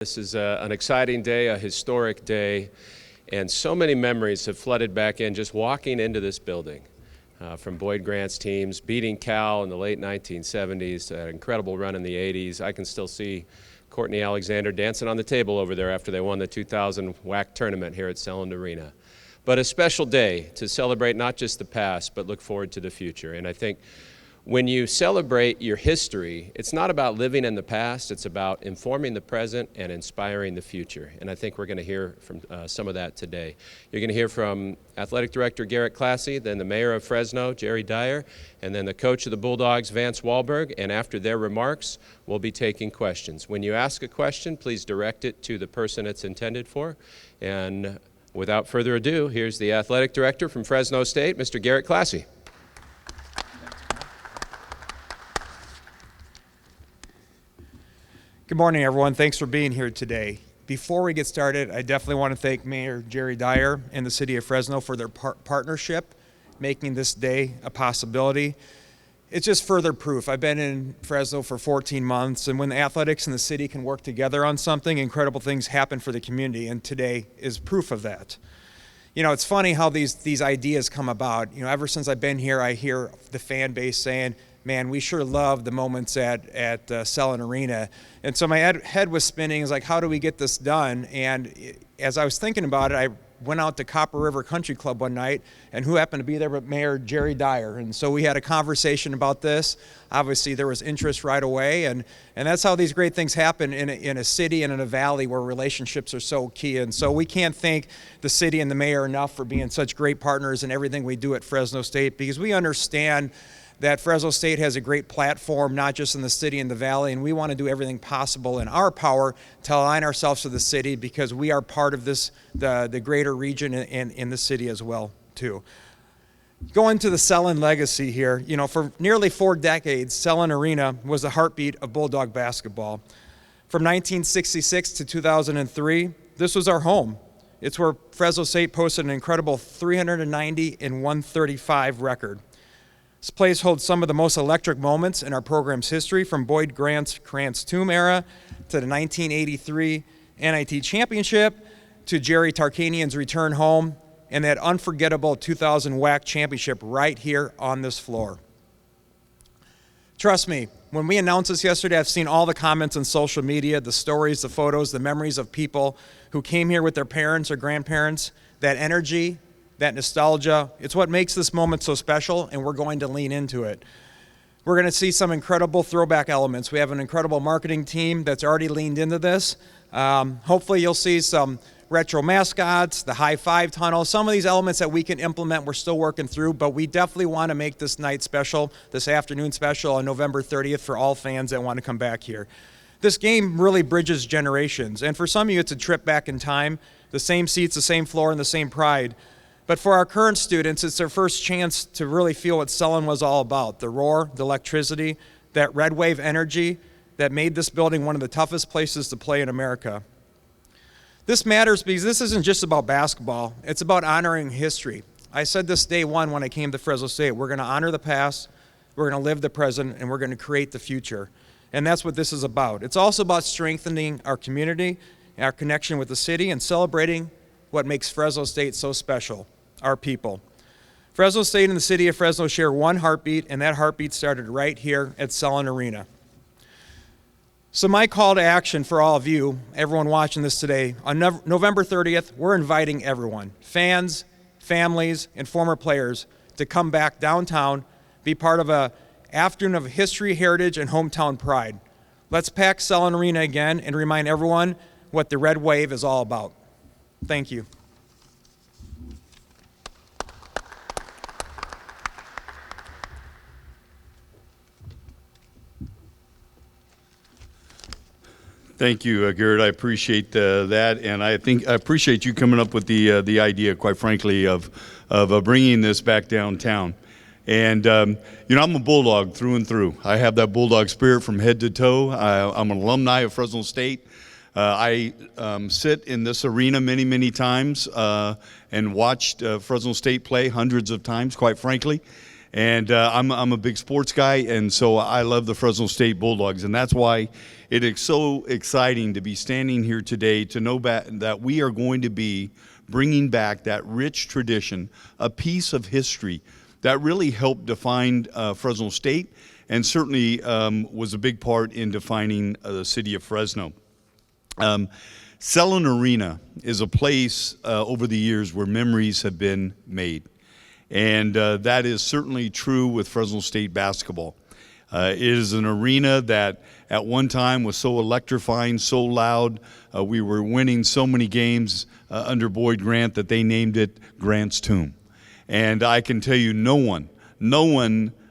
This is an exciting day, a historic day, and so many memories have flooded back in just walking into this building. From Boyd Grant's teams, beating Cal in the late 1970s, an incredible run in the 80s. I can still see Courtney Alexander dancing on the table over there after they won the 2000 WAC tournament here at Selland Arena. But a special day to celebrate not just the past, but look forward to the future. And I think when you celebrate your history, it's not about living in the past, it's about informing the present and inspiring the future. And I think we're going to hear from some of that today. You're going to hear from Athletic Director Garrett Classy, then the Mayor of Fresno, Jerry Dyer, and then the coach of the Bulldogs, Vance Wahlberg. And after their remarks, we'll be taking questions. When you ask a question, please direct it to the person it's intended for. And without further ado, here's the Athletic Director from Fresno State, Mr. Garrett Classy. Good morning, everyone. Thanks for being here today. Before we get started, I definitely want to thank Mayor Jerry Dyer and the City of Fresno for their partnership, making this day a possibility. It's just further proof. I've been in Fresno for 14 months, and when the athletics and the city can work together on something, incredible things happen for the community, and today is proof of that. You know, it's funny how these ideas come about. You know, ever since I've been here, I hear the fan base saying, man, we sure love the moments at Selland Arena. And so my head was spinning. It's like, how do we get this done? And as I was thinking about it, I went out to Copper River Country Club one night, and who happened to be there but Mayor Jerry Dyer. And so we had a conversation about this. Obviously, there was interest right away, and that's how these great things happen in a city and in a valley where relationships are so key. And so we can't thank the city and the mayor enough for being such great partners in everything we do at Fresno State, because we understand that Fresno State has a great platform, not just in the city and the valley, and we want to do everything possible in our power to align ourselves to the city, because we are part of this, the greater region and in the city as well, too. Going to the Selland legacy here, you know, for nearly 4 decades, Selland Arena was the heartbeat of Bulldog basketball. From 1966 to 2003, this was our home. It's where Fresno State posted an incredible 390 and 135 record. This place holds some of the most electric moments in our program's history, from Boyd Grant's Tomb era to the 1983 NIT Championship to Jerry Tarkanian's return home and that unforgettable 2000 WAC Championship right here on this floor. Trust me, when we announced this yesterday, I've seen all the comments on social media, the stories, the photos, the memories of people who came here with their parents or grandparents, that energy, that nostalgia. It's what makes this moment so special, and we're going to lean into it. We're going to see some incredible throwback elements. We have an incredible marketing team that's already leaned into this. Hopefully you'll see some retro mascots, the high five tunnel, some of these elements that we can implement we're still working through, but we definitely want to make this night special, this afternoon special on November 30th for all fans that want to come back here. This game really bridges generations, and for some of you it's a trip back in time, the same seats, the same floor, and the same pride. But for our current students, it's their first chance to really feel what Selland was all about, the roar, the electricity, that red wave energy that made this building one of the toughest places to play in America. This matters because this isn't just about basketball, it's about honoring history. I said this day one when I came to Fresno State, we're going to honor the past, we're going to live the present, and we're going to create the future. And that's what this is about. It's also about strengthening our community, our connection with the city, and celebrating what makes Fresno State so special. Our people. Fresno State and the city of Fresno share one heartbeat, and that heartbeat started right here at Selland Arena. So my call to action for all of you, everyone watching this today, on November 30th, we're inviting everyone, fans, families, and former players, to come back downtown, be part of an afternoon of history, heritage, and hometown pride. Let's pack Selland Arena again and remind everyone what the Red Wave is all about. Thank you. Thank you, Garrett. I appreciate that, and I appreciate you coming up with the idea, quite frankly, of bringing this back downtown. And you know, I'm a Bulldog through and through. I have that Bulldog spirit from head to toe. I'm an alumni of Fresno State. I sit in this arena many times and watched Fresno State play hundreds of times, quite frankly. And I'm a big sports guy, and so I love the Fresno State Bulldogs. And that's why it is so exciting to be standing here today to know that we are going to be bringing back that rich tradition, a piece of history that really helped define Fresno State and certainly was a big part in defining the city of Fresno. Selland Arena is a place over the years where memories have been made. And that is certainly true with Fresno State basketball. It is an arena that at one time was so electrifying, so loud. We were winning so many games under Boyd Grant that they named it Grant's Tomb. And I can tell you no one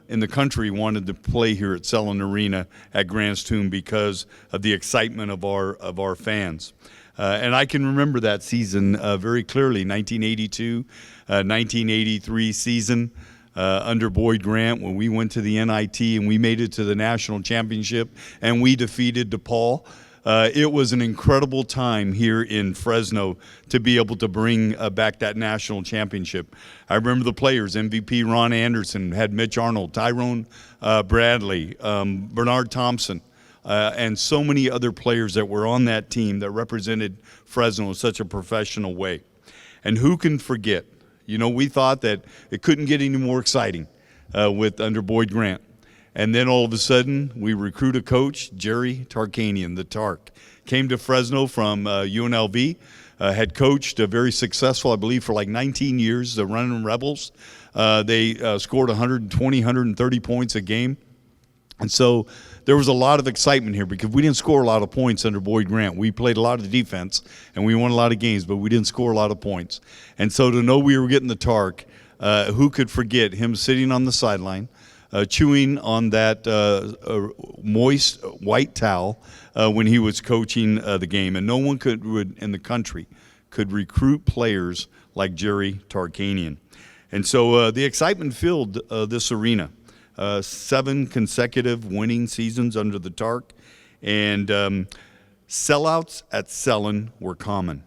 in the country wanted to play here at Selland Arena at Grant's Tomb because of the excitement of our fans. And I can remember that season very clearly, 1982, 1983 season under Boyd Grant when we went to the NIT and we made it to the national championship and we defeated DePaul. It was an incredible time here in Fresno to be able to bring back that national championship. I remember the players, MVP Ron Anderson, had Mitch Arnold, Tyrone Bradley, Bernard Thompson, and so many other players that were on that team that represented Fresno in such a professional way. And who can forget? You know, we thought that it couldn't get any more exciting under Boyd Grant. And then all of a sudden, we recruit a coach, Jerry Tarkanian, the Tark. Came to Fresno from UNLV, had coached very successful, I believe, for like 19 years, the Running Rebels. They scored 120, 130 points a game. And so there was a lot of excitement here because we didn't score a lot of points under Boyd Grant. We played a lot of defense, and we won a lot of games, but we didn't score a lot of points. And so to know we were getting the Tark, who could forget him sitting on the sideline, chewing on that moist white towel when he was coaching the game. And no one in the country could recruit players like Jerry Tarkanian. And so the excitement filled this arena. 7 consecutive winning seasons under the Tark. And sellouts at Selland were common.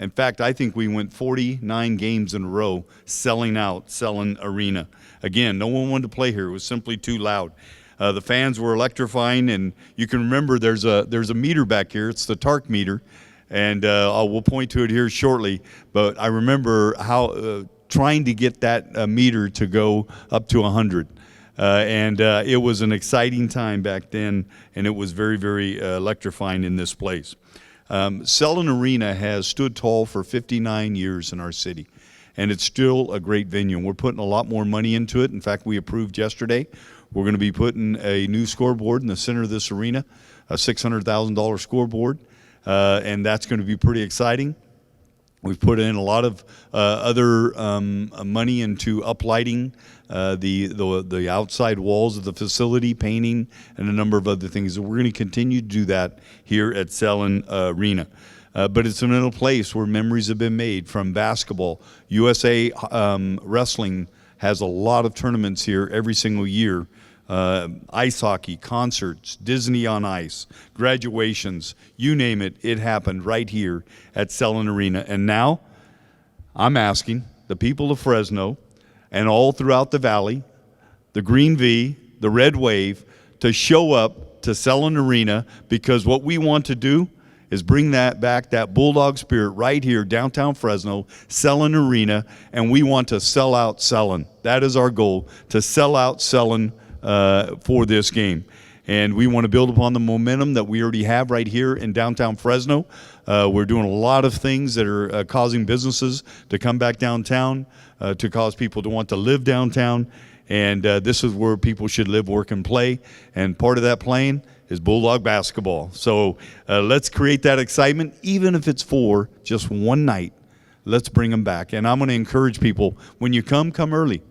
In fact, I think we went 49 games in a row selling out Selland Arena. Again, no one wanted to play here. It was simply too loud. The fans were electrifying, and you can remember there's a meter back here. It's the Tark meter, and we'll point to it here shortly. But I remember how trying to get that meter to go up to 100. And it was an exciting time back then, and it was very, very electrifying in this place. Selland Arena has stood tall for 59 years in our city, and it's still a great venue. We're putting a lot more money into it. In fact, we approved yesterday. We're going to be putting a new scoreboard in the center of this arena, a $600,000 scoreboard, and that's going to be pretty exciting. We've put in a lot of other money into uplighting the outside walls of the facility, painting, and a number of other things. We're going to continue to do that here at Selland Arena. But it's another place where memories have been made from basketball. USA Wrestling has a lot of tournaments here every single year. Ice hockey, concerts, Disney on Ice, graduations, you name it, it happened right here at Selland Arena. And now I'm asking the people of Fresno and all throughout the valley, the Green V, the Red Wave, to show up to Selland Arena, because what we want to do is bring that back, that Bulldog spirit right here, downtown Fresno, Selland Arena, and we want to sell out Selland. That is our goal, to sell out Selland for this game. And we want to build upon the momentum that we already have right here in downtown Fresno. We're doing a lot of things that are causing businesses to come back downtown, to cause people to want to live downtown. And this is where people should live, work, and play. And part of that playing is Bulldog basketball. So let's create that excitement, even if it's for just one night. Let's bring them back. And I'm going to encourage people, when you come early.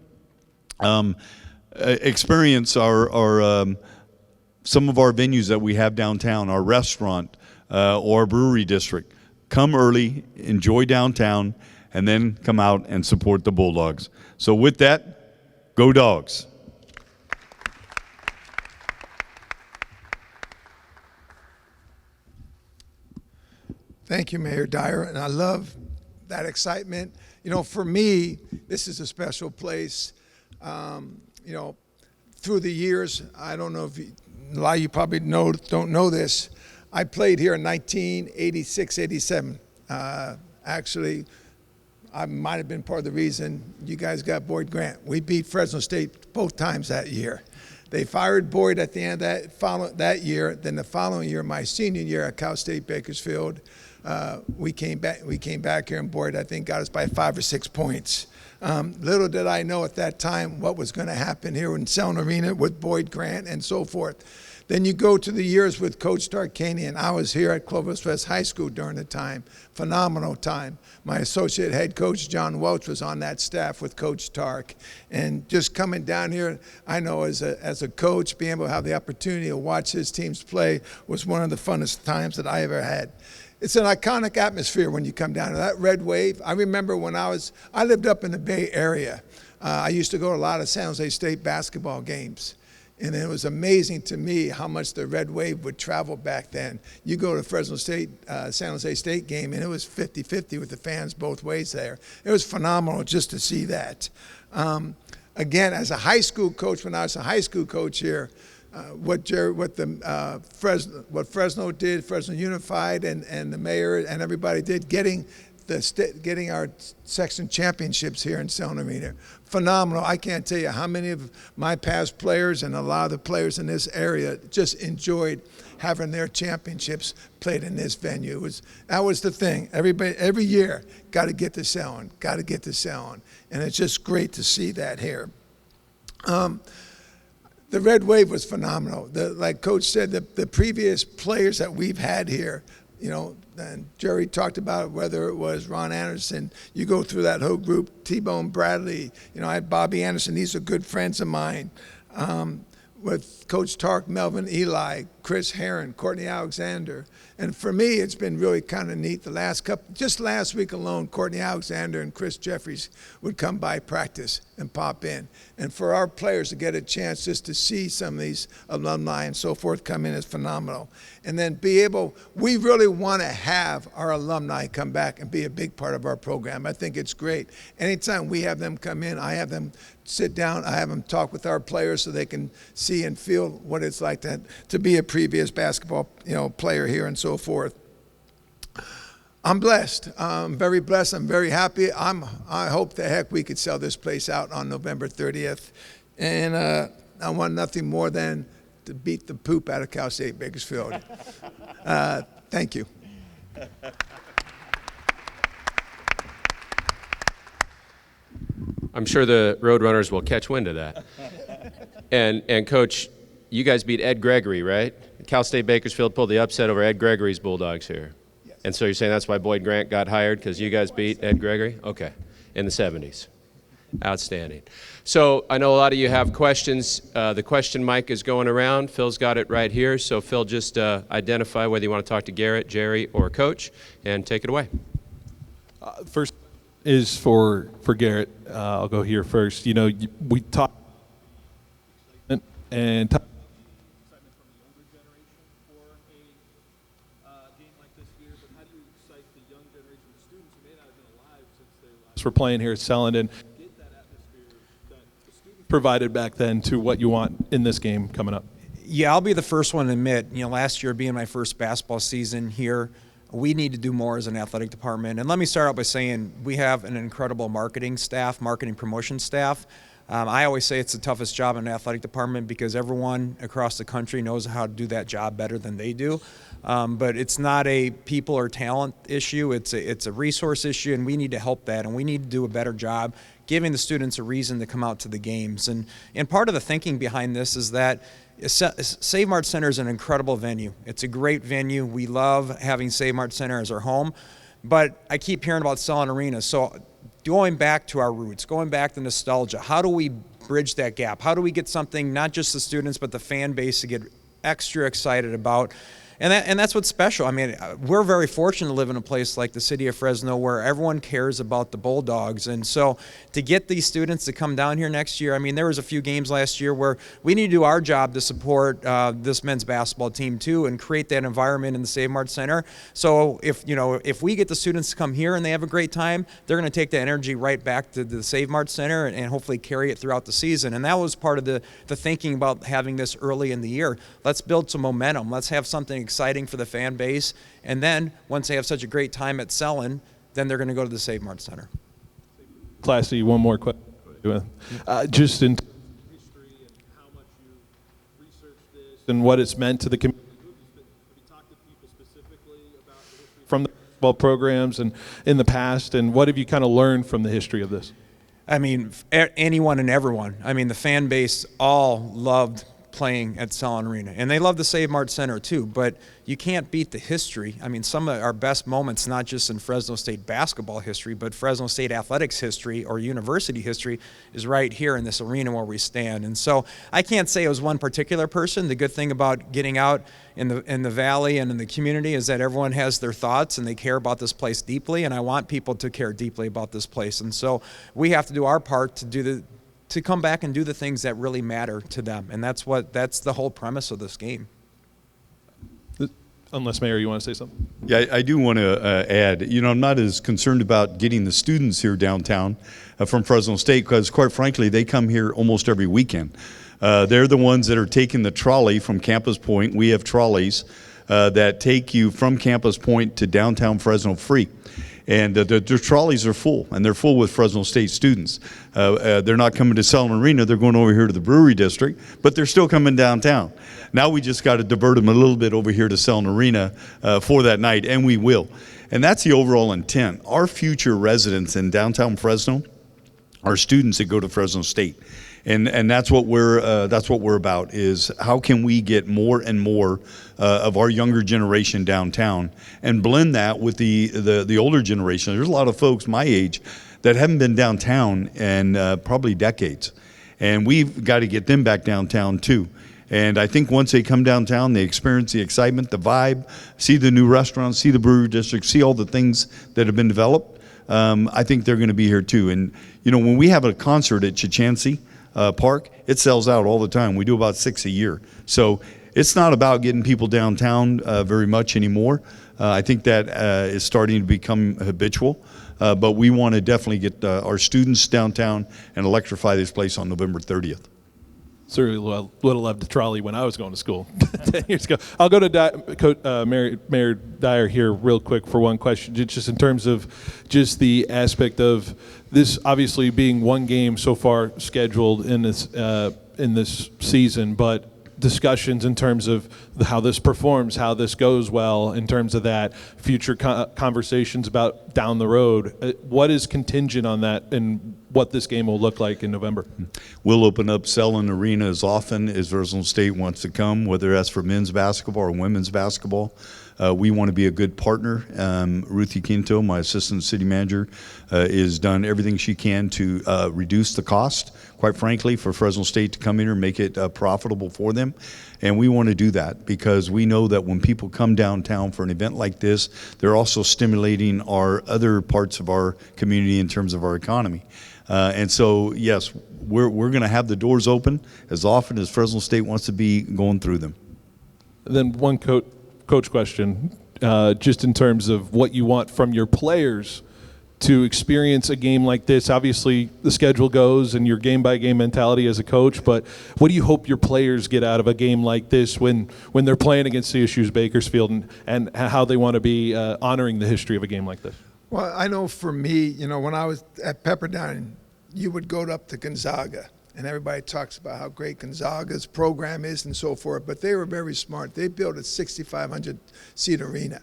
Experience our some of our venues that we have downtown, our restaurant or brewery district. Come early, enjoy downtown, and then come out and support the Bulldogs. So with that, go Dogs. Thank you, Mayor Dyer, and I love that excitement. You know, for me, this is a special place. You know, through the years, I don't know if a lot of you probably don't know this. I played here in 1986, 87. Actually, I might have been part of the reason you guys got Boyd Grant. We beat Fresno State both times that year. They fired Boyd at the end of that year. Then the following year, my senior year at Cal State Bakersfield, we came back here, and Boyd, I think, got us by 5 or 6 points. Little did I know at that time what was going to happen here in Selland Arena with Boyd Grant and so forth. Then you go to the years with Coach Tarkanian. I was here at Clovis West High School during the time. Phenomenal time. My associate head coach, John Welch, was on that staff with Coach Tark. And just coming down here, I know as a coach, being able to have the opportunity to watch his teams play was one of the funnest times that I ever had. It's an iconic atmosphere when you come down to that red wave. I remember when I lived up in the Bay Area. I used to go to a lot of San Jose State basketball games. And it was amazing to me how much the red wave would travel back then. You go to Fresno State, San Jose State game, and it was 50-50 with the fans both ways there. It was phenomenal just to see that. Again, as a high school coach, when I was a high school coach here, what Fresno did, Fresno Unified, and the mayor and everybody did, getting our section championships here in Selland Arena. Phenomenal. I can't tell you how many of my past players and a lot of the players in this area just enjoyed having their championships played in this venue. That was the thing. Every year, got to get to Selland, got to get to Selland. And it's just great to see that here. The red wave was phenomenal. Like Coach said, the previous players that we've had here, you know, and Jerry talked about whether it was Ron Anderson. You go through that whole group, T-Bone Bradley. You know, I had Bobby Anderson. These are good friends of mine. With Coach Tark, Melvin Eli, Chris Herron, Courtney Alexander. And for me, it's been really kind of neat. Just last week alone, Courtney Alexander and Chris Jeffries would come by practice and pop in. And for our players to get a chance just to see some of these alumni and so forth come in is phenomenal. And then we really want to have our alumni come back and be a big part of our program. I think it's great. Anytime we have them come in, I have them sit down, I have them talk with our players so they can see and feel what it's like to be a previous basketball player here and so forth. I'm blessed. I'm very blessed. I'm very happy. I hope the heck we could sell this place out on November 30th. And I want nothing more than to beat the poop out of Cal State Bakersfield. Thank you. I'm sure the Roadrunners will catch wind of that. And Coach, you guys beat Ed Gregory, right? Cal State Bakersfield pulled the upset over Ed Gregory's Bulldogs here. Yes. And so you're saying that's why Boyd Grant got hired, because you guys beat Ed Gregory? Okay, in the 70s. Outstanding. So I know a lot of you have questions. The question mic is going around. Phil's got it right here. So Phil, just identify whether you want to talk to Garrett, Jerry, or Coach, and take it away. First is for Garrett. I'll go here first. You know, we talked and excitement from the older generation for a game like this year, but how do you excite the young generation of students who may not have been alive since they last were playing here at Selland and get that atmosphere that the students provided back then to what you want in this game coming up? Yeah, I'll be the first one to admit, last year being my first basketball season here, we need to do more as an athletic department. And let me start out by saying we have an incredible marketing promotion staff. I always say it's the toughest job in the athletic department because everyone across the country knows how to do that job better than they do. But it's not a people or talent issue. It's a resource issue, and we need to help that. And we need to do a better job giving the students a reason to come out to the games. And part of the thinking behind this is that Save Mart Center is an incredible venue. It's a great venue. We love having Save Mart Center as our home. But I keep hearing about Selland Arena. So going back to our roots, going back to nostalgia, how do we bridge that gap? How do we get something, not just the students, but the fan base to get extra excited about? And that's what's special. I mean, we're very fortunate to live in a place like the city of Fresno where everyone cares about the Bulldogs. And so to get these students to come down here next year, I mean, there was a few games last year where we need to do our job to support this men's basketball team too and create that environment in the Save Mart Center. So if we get the students to come here and they have a great time, they're going to take that energy right back to the Save Mart Center and hopefully carry it throughout the season. And that was part of the thinking about having this early in the year. Let's build some momentum. Let's have something exciting for the fan base, and then once they have such a great time at Selland, then they're going to go to the Save Mart Center. Classy, one more question. Just in history and how much you researched this and what it's meant to the community. Have you talked to people specifically about the history from the basketball programs and in the past, and what have you kind of learned from the history of this? I mean, anyone and everyone. I mean, the fan base all loved playing at Selland Arena, and they love the Save Mart Center too, but you can't beat the history. I mean, some of our best moments, not just in Fresno State basketball history, but Fresno State athletics history or university history is right here in this arena where we stand. And so I can't say it was one particular person. The good thing about getting out in the valley and in the community is that everyone has their thoughts and they care about this place deeply, and I want people to care deeply about this place. And so we have to do our part to come back and do the things that really matter to them. And that's the whole premise of this game. Unless, Mayor, you want to say something? Yeah, I do want to add, I'm not as concerned about getting the students here downtown from Fresno State because, quite frankly, they come here almost every weekend. They're the ones that are taking the trolley from Campus Point. We have trolleys that take you from Campus Point to downtown Fresno free. And the trolleys are full, and they're full with Fresno State students. They're not coming to Selland Arena, they're going over here to the Brewery District, but they're still coming downtown. Now we just got to divert them a little bit over here to Selland Arena for that night, and we will. And that's the overall intent. Our future residents in downtown Fresno are students that go to Fresno State. And that's what we're about, is how can we get more and more of our younger generation downtown and blend that with the older generation. There's a lot of folks my age that haven't been downtown in probably decades, and we've got to get them back downtown too. And I think once they come downtown, they experience the excitement, the vibe, see the new restaurants, see the Brewery District, see all the things that have been developed. I think they're going to be here too. And when we have a concert at Chichansi Park, it sells out all the time. We do about 6 a year. So it's not about getting people downtown very much anymore. I think that is starting to become habitual. But we want to definitely get our students downtown and electrify this place on November 30th. Certainly would have loved the trolley when I was going to school 10 years ago. I'll go to Mayor Dyer here real quick for one question, just in terms of just the aspect of this obviously being one game so far scheduled in this season, but discussions in terms of how this performs, how this goes well, in terms of that, future conversations about down the road. What is contingent on that and what this game will look like in November? We'll open up Selland Arena as often as Fresno State wants to come, whether that's for men's basketball or women's basketball. We want to be a good partner. Ruthie Quinto, my assistant city manager, has done everything she can to reduce the cost, quite frankly, for Fresno State to come in and make it profitable for them. And we want to do that because we know that when people come downtown for an event like this, they're also stimulating our other parts of our community in terms of our economy. And so, yes, we're going to have the doors open as often as Fresno State wants to be going through them. And then one coach question, just in terms of what you want from your players to experience a game like this. Obviously, the schedule goes and your game-by-game mentality as a coach, but what do you hope your players get out of a game like this when they're playing against CSU's Bakersfield, and how they want to be honoring the history of a game like this? Well, I know for me, when I was at Pepperdine, you would go up to Gonzaga, and everybody talks about how great Gonzaga's program is and so forth, but they were very smart. They built a 6,500-seat arena.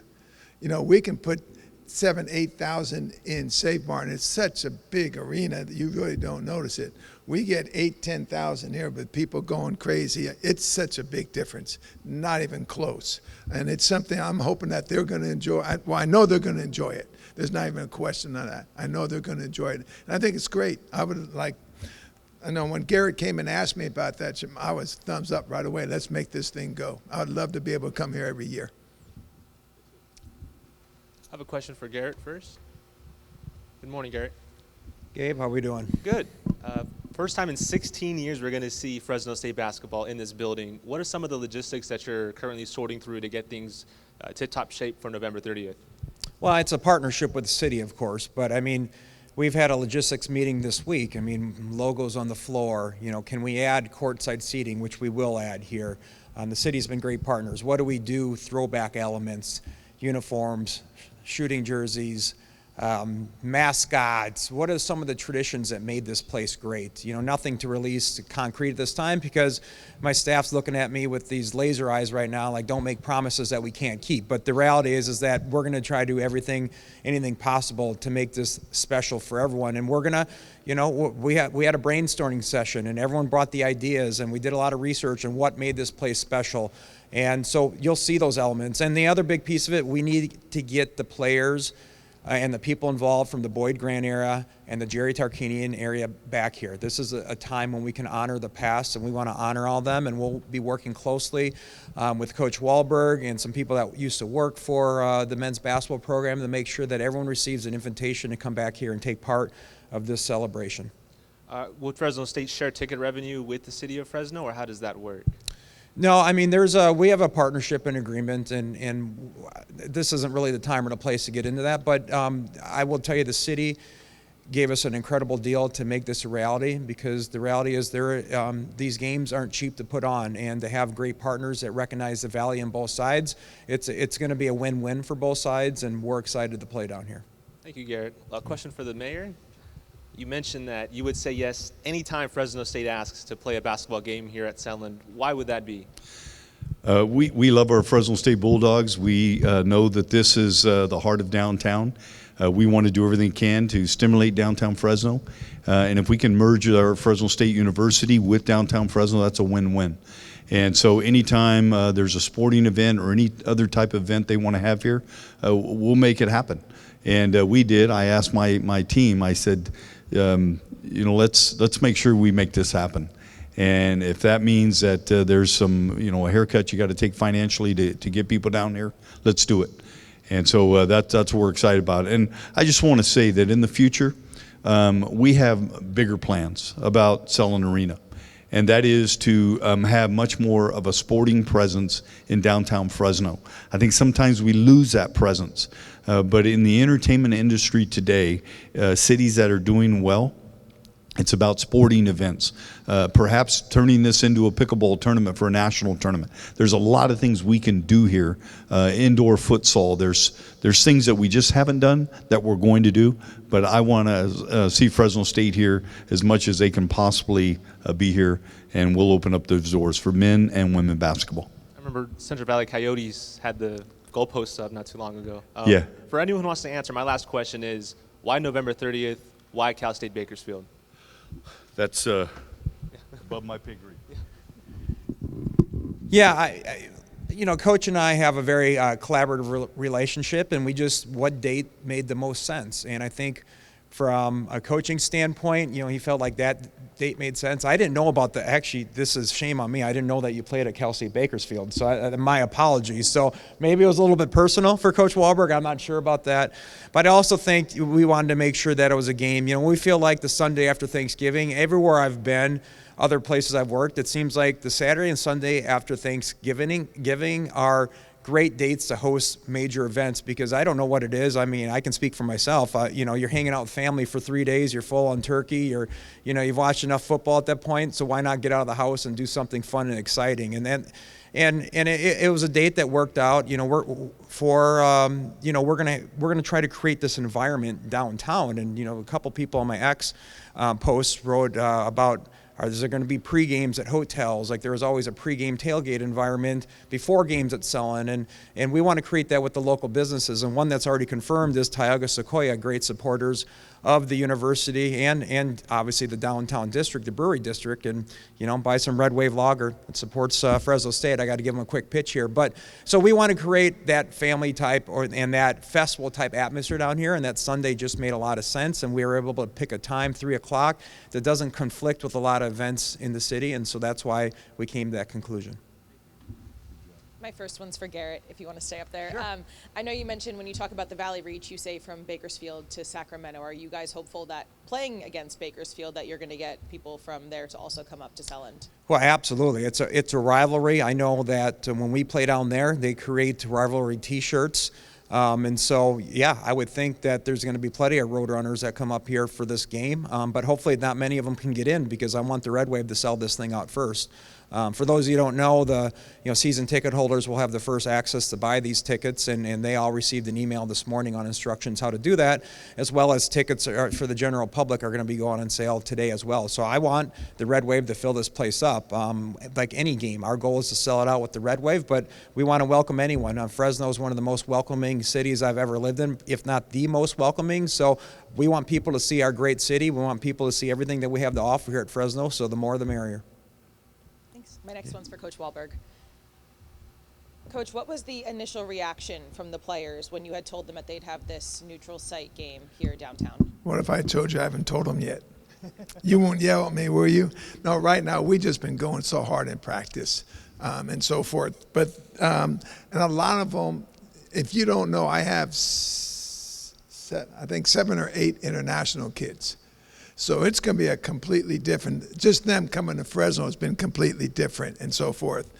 We can put 7,000-8,000 in Save Mart. It's such a big arena that you really don't notice it. We get 8,000-10,000 here, but people going crazy. It's such a big difference, not even close. And it's something I'm hoping that they're going to enjoy. I know they're going to enjoy it. There's not even a question on that. I know they're going to enjoy it. And I think it's great. I know when Garrett came and asked me about that, I was thumbs up right away. Let's make this thing go. I would love to be able to come here every year. I have a question for Garrett first. Good morning, Garrett. Gabe, how we doing? Good. First time in 16 years we're going to see Fresno State basketball in this building. What are some of the logistics that you're currently sorting through to get things tip-top shape for November 30th? Well, it's a partnership with the city, of course, but I mean, we've had a logistics meeting this week. I mean, logos on the floor, you know, can we add courtside seating, which we will add here. The city's been great partners. What do we do? Throwback elements, uniforms, shooting jerseys, mascots. What are some of the traditions that made this place great? You know, nothing to release concrete at this time because my staff's looking at me with these laser eyes right now, like don't make promises that we can't keep. But the reality is that we're going to try to do everything, anything possible to make this special for everyone. And we're going to, you know, we had a brainstorming session and everyone brought the ideas and we did a lot of research on what made this place special. And so you'll see those elements. And the other big piece of it, we need to get the players and the people involved from the Boyd Grant era and the Jerry Tarkanian area back here. This is a time when we can honor the past, and we want to honor all them, and we'll be working closely with Coach Wahlberg and some people that used to work for the men's basketball program to make sure that everyone receives an invitation to come back here and take part of this celebration. Will Fresno State share ticket revenue with the city of Fresno, or how does that work? No, I mean, we have a partnership and agreement, and this isn't really the time or the place to get into that, but I will tell you the city gave us an incredible deal to make this a reality, because the reality is these games aren't cheap to put on, and to have great partners that recognize the value on both sides, it's going to be a win-win for both sides, and we're excited to play down here. Thank you, Garrett. A question for the mayor. You mentioned that you would say yes anytime Fresno State asks to play a basketball game here at Selland. Why would that be? We love our Fresno State Bulldogs. We know that this is the heart of downtown. We want to do everything we can to stimulate downtown Fresno. And if we can merge our Fresno State University with downtown Fresno, that's a win-win. And so anytime there's a sporting event or any other type of event they want to have here, we'll make it happen. And we did. I asked my team, I said, you know, let's make sure we make this happen. And if that means that there's some, you know, a haircut you got to take financially to get people down here, let's do it. And so that's what we're excited about. And I just want to say that in the future, we have bigger plans about Selland Arena. And that is to have much more of a sporting presence in downtown Fresno. I think sometimes we lose that presence. But in the entertainment industry today, cities that are doing well, it's about sporting events. Perhaps turning this into a pickleball tournament for a national tournament. There's a lot of things we can do here. Indoor futsal. There's things that we just haven't done that we're going to do. But I want to see Fresno State here as much as they can possibly be here, and we'll open up those doors for men and women basketball. I remember Central Valley Coyotes had the goalposts up not too long ago. Yeah. For anyone who wants to answer, my last question is, why November 30th? Why Cal State Bakersfield? That's above my pay grade. Yeah, you know, Coach and I have a very collaborative relationship, and what date made the most sense? And I think from a coaching standpoint, you know, he felt like that date made sense. I didn't know about actually, this is shame on me, I didn't know that you played at Cal State Bakersfield, so my apologies. So maybe it was a little bit personal for Coach Wahlberg, I'm not sure about that. But I also think we wanted to make sure that it was a game. You know, we feel like the Sunday after Thanksgiving, everywhere I've been, other places I've worked, it seems like the Saturday and Sunday after Thanksgiving are great dates to host major events, because I don't know what it is. I mean, I can speak for myself. You know, you're hanging out with family for 3 days, you're full on turkey, or, you know, you've watched enough football at that point, so why not get out of the house and do something fun and exciting? And then, and it was a date that worked out. You know, we're gonna try to create this environment downtown. And, you know, a couple people on my ex post wrote about, is there going to be pre-games at hotels? Like there was always a pre-game tailgate environment before games at Selland, and we want to create that with the local businesses. And one that's already confirmed is Tioga Sequoia, great supporters of the university and obviously the downtown district, the brewery district, and, you know, buy some Red Wave Lager that supports Fresno State. I got to give them a quick pitch here. But so we want to create that family type and that festival type atmosphere down here, and that Sunday just made a lot of sense, and we were able to pick a time, 3 o'clock, that doesn't conflict with a lot of events in the city, and so that's why we came to that conclusion. My first one's for Garrett, if you want to stay up there. Sure. I know you mentioned when you talk about the Valley Reach, you say from Bakersfield to Sacramento. Are you guys hopeful that playing against Bakersfield that you're going to get people from there to also come up to Selland? Well, absolutely. It's a rivalry. I know that when we play down there, they create rivalry T-shirts. And so, yeah, I would think that there's going to be plenty of Roadrunners that come up here for this game. But hopefully not many of them can get in because I want the Red Wave to sell this thing out first. For those of you who don't know, the season ticket holders will have the first access to buy these tickets, and they all received an email this morning on instructions how to do that, as well as tickets for the general public are going to be going on sale today as well. So I want the Red Wave to fill this place up. Like any game, our goal is to sell it out with the Red Wave, but we want to welcome anyone. Fresno is one of the most welcoming cities I've ever lived in, if not the most welcoming. So we want people to see our great city. We want people to see everything that we have to offer here at Fresno, so the more the merrier. My next one's for Coach Wahlberg. Coach, what was the initial reaction from the players when you had told them that they'd have this neutral site game here downtown? What if I told you I haven't told them yet? You won't yell at me, will you? No, right now we just been going so hard in practice and so forth. But and a lot of them, if you don't know, I have I think 7 or 8 international kids. So it's going to be a completely different, just them coming to Fresno has been completely different and so forth.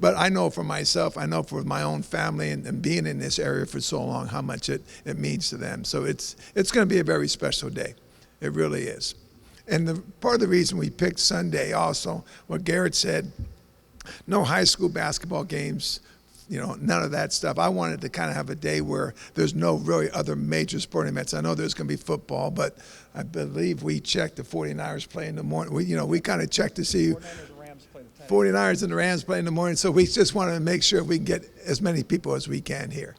But I know for myself, I know for my own family and being in this area for so long, how much it means to them. So it's going to be a very special day. It really is. And part of the reason we picked Sunday also, what Garrett said, no high school basketball games, none of that stuff. I wanted to kind of have a day where there's no really other major sporting events. I know there's going to be football, but I believe we checked the 49ers play in the morning. We kind of checked to see 49ers and the Rams play in the morning. So we just wanted to make sure we can get as many people as we can here.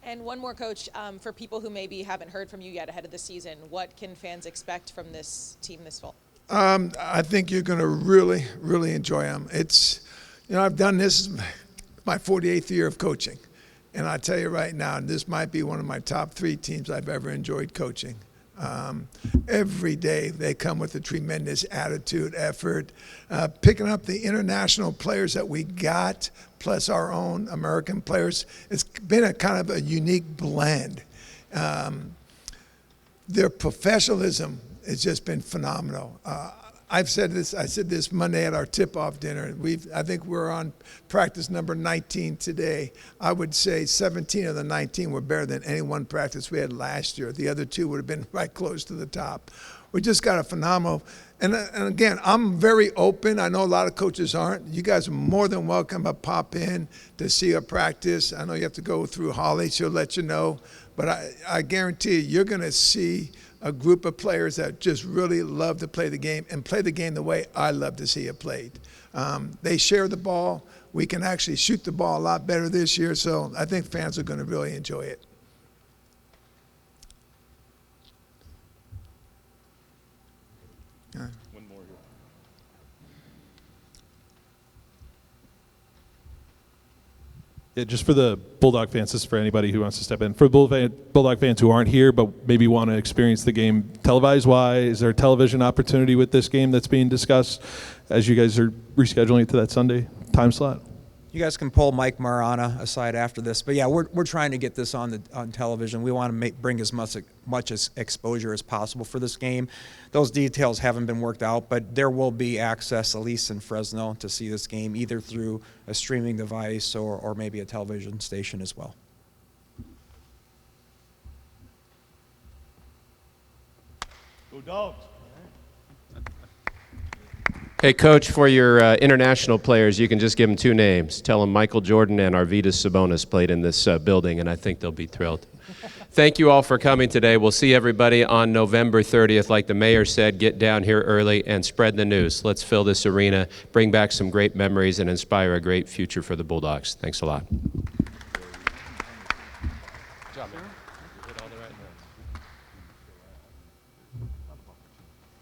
And one more, Coach, for people who maybe haven't heard from you yet ahead of the season, what can fans expect from this team this fall? I think you're going to really, really enjoy them. I've done this my 48th year of coaching. And I tell you right now, this might be one of my top 3 teams I've ever enjoyed coaching. Every day they come with a tremendous attitude, effort, picking up the international players that we got, plus our own American players. It's been a kind of a unique blend. Their professionalism has just been phenomenal. I said this Monday at our tip-off dinner. I think we're on practice number 19 today. I would say 17 of the 19 were better than any one practice we had last year. The other 2 would have been right close to the top. We just got a phenomenal, and again, I'm very open. I know a lot of coaches aren't. You guys are more than welcome to pop in to see a practice. I know you have to go through Holly. She'll let you know. But I guarantee you're going to see a group of players that just really love to play the game and play the game the way I love to see it played. They share the ball. We can actually shoot the ball a lot better this year, so I think fans are going to really enjoy it. One more here. Yeah, just for the Bulldog fans, this is for anybody who wants to step in. For Bulldog fans who aren't here but maybe want to experience the game televised, is there a television opportunity with this game that's being discussed as you guys are rescheduling it to that Sunday time slot? You guys can pull Mike Marana aside after this, but yeah, we're trying to get this on television. We want to bring as much as exposure as possible for this game. Those details haven't been worked out, but there will be access, at least in Fresno, to see this game either through a streaming device or maybe a television station as well. Go Dogs. Hey, Coach, for your international players, you can just give them 2 names. Tell them Michael Jordan and Arvydas Sabonis played in this building, and I think they'll be thrilled. Thank you all for coming today. We'll see everybody on November 30th. Like the mayor said, get down here early and spread the news. Let's fill this arena, bring back some great memories, and inspire a great future for the Bulldogs. Thanks a lot. Good job, man. You hit all the right notes.